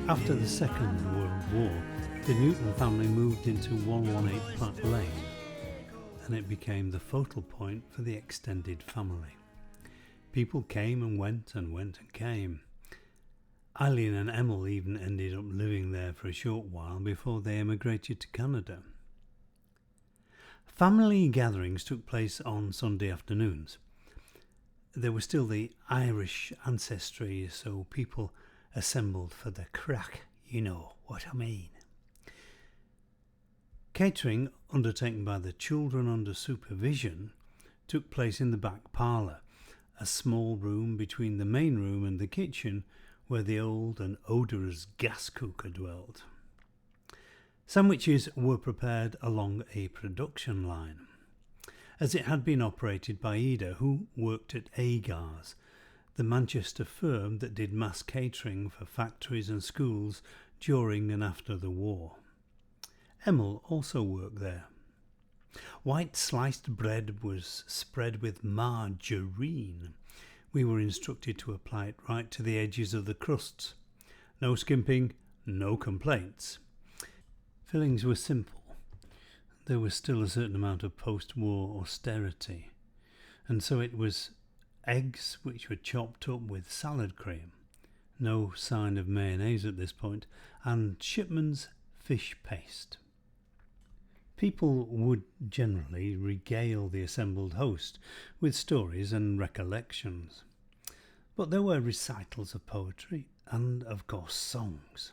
After the Second World War, the Newton family moved into 118 Platt Lane, and it became the focal point for the extended family. People came and went and went and came. Eileen and Emil even ended up living there for a short while before they emigrated to Canada. Family gatherings took place on Sunday afternoons. There was still the Irish ancestry, so people assembled for the crack, you know what I mean. Catering, undertaken by the children under supervision, took place in the back parlour, a small room between the main room and the kitchen where the old and odorous gas cooker dwelt. Sandwiches were prepared along a production line, as it had been operated by Ida, who worked at Agars, the Manchester firm that did mass catering for factories and schools during and after the war. Emil also worked there. White sliced bread was spread with margarine. We were instructed to apply it right to the edges of the crusts. No skimping, no complaints. Fillings were simple. There was still a certain amount of post-war austerity, and so it was eggs which were chopped up with salad cream, no sign of mayonnaise at this point, and Shipman's fish paste. People would generally regale the assembled host with stories and recollections, but there were recitals of poetry and, of course, songs.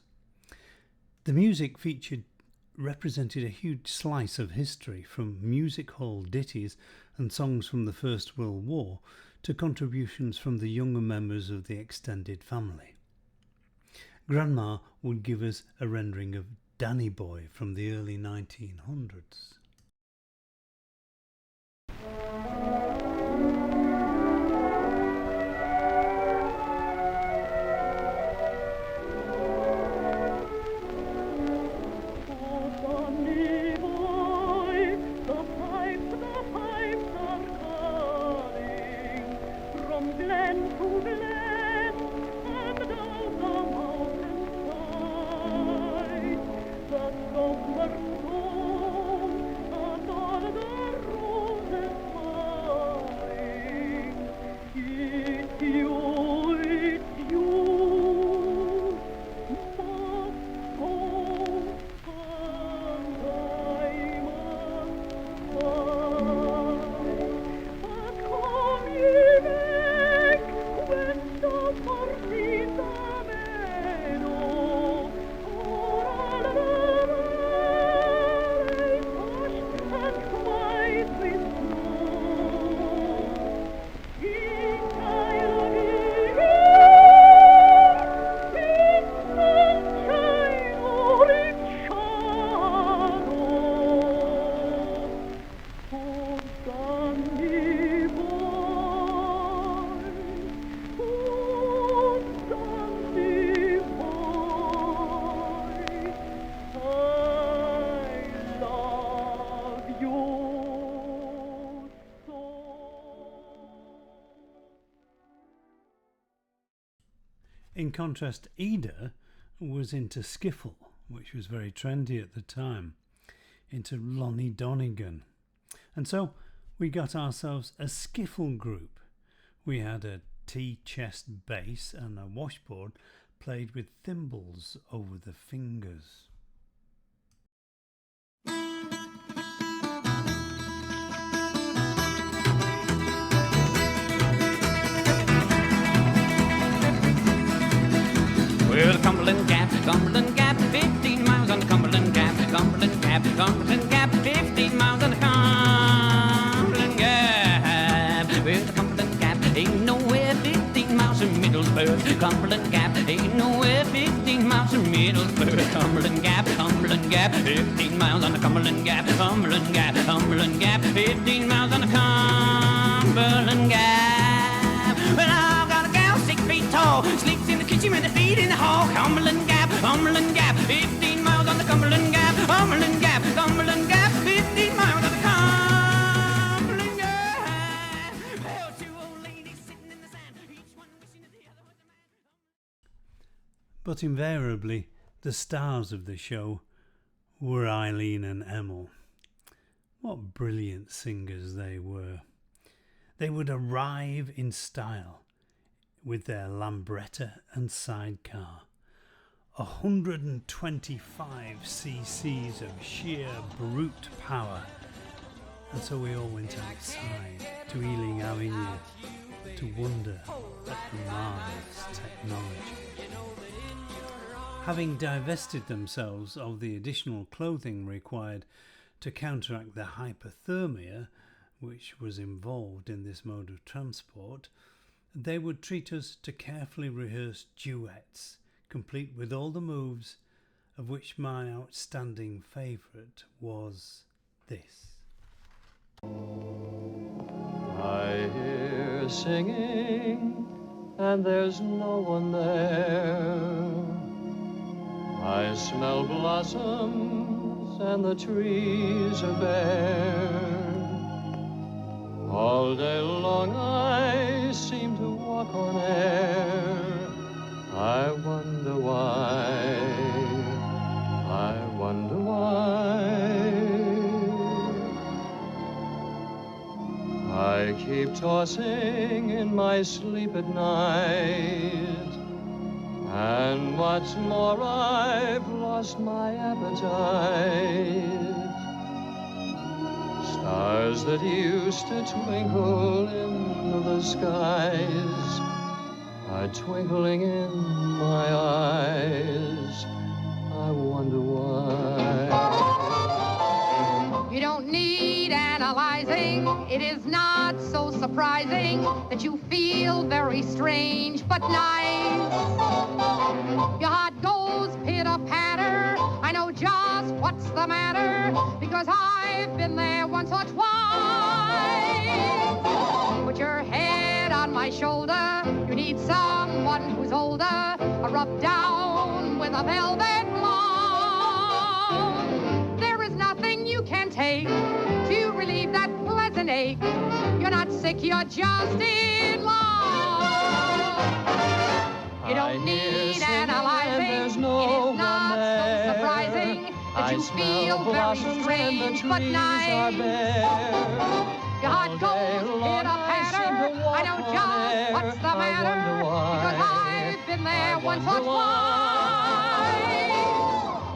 The music represented a huge slice of history, from music hall ditties and songs from the First World War to contributions from the younger members of the extended family. Grandma would give us a rendering of Danny Boy from the early 1900s. In contrast, Ida was into skiffle, which was very trendy at the time, into Lonnie Donegan. And so we got ourselves a skiffle group. We had a tea-chest bass and a washboard played with thimbles over the fingers. Well, the Cumberland Gap, 15 miles on the Cumberland Gap, Cumberland Gap, 15 miles on the Cumberland Gap. Well, the Cumberland Gap ain't nowhere 15 miles from Middlesbrough. Cumberland Gap ain't nowhere 15 miles from Middlesbrough. Cumberland Gap, 15 miles on the Cumberland Gap, Cumberland Gap, 15 miles on the Cumberland Gap. Well, I've got a gal 6 feet tall, sleeps in the kitchen with her feet in the hall. Cumberland Gap, 15 miles on the Cumberland Gap, Cumberland Gap, 15 miles on the Cumberland Gap. Well, 2 old ladies sitting in the sand, each one wishing that the other was a man. but invariably the stars of the show were Eileen and Emil. What brilliant singers they were. They would arrive in style with their lambretta and sidecar. 125 cc's of sheer brute power. And so we all went outside to Ealing Avenue to wonder at the marvellous technology. Having divested themselves of the additional clothing required to counteract the hypothermia which was involved in this mode of transport, they would treat us to carefully rehearsed duets, complete with all the moves, of which my outstanding favourite was this. I hear singing and there's no one there. I smell blossoms and the trees are bare. All day long I seem to walk on air. I wonder why, I wonder why. I keep tossing in my sleep at night, and what's more, I've lost my appetite. Stars that used to twinkle in the skies are twinkling in my eyes. I wonder why. You don't need analyzing. It is not so surprising that you feel very strange but nice. Your heart goes pitter-patter. I know just what's the matter, because I've been there once or twice. Put your head on my shoulder. You need someone who's older, a rub down with a velvet glove. There is nothing you can take to relieve that pleasant ache. You're not sick, you're just in love. You don't need analyzing. It is not so surprising that you feel very strange but nice. Your heart goes pitter-patter. I know just what's the matter, because I've been there once or twice.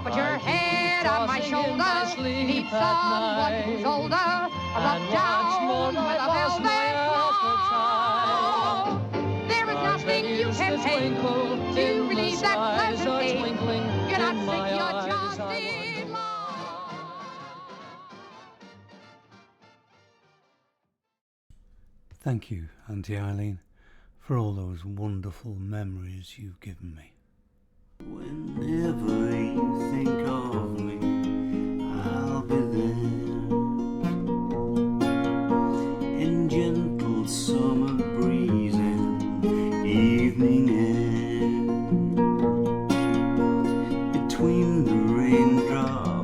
Put your head on my shoulder. You need someone who's older, a rub down with a velvet glove. There is nothing you can take to relieve that pleasant ache. You're not sick, you're just in love. Thank you, Auntie Eileen, for all those wonderful memories you've given me. Whenever you think of me, I'll be there. In gentle summer breeze and evening air, between the raindrops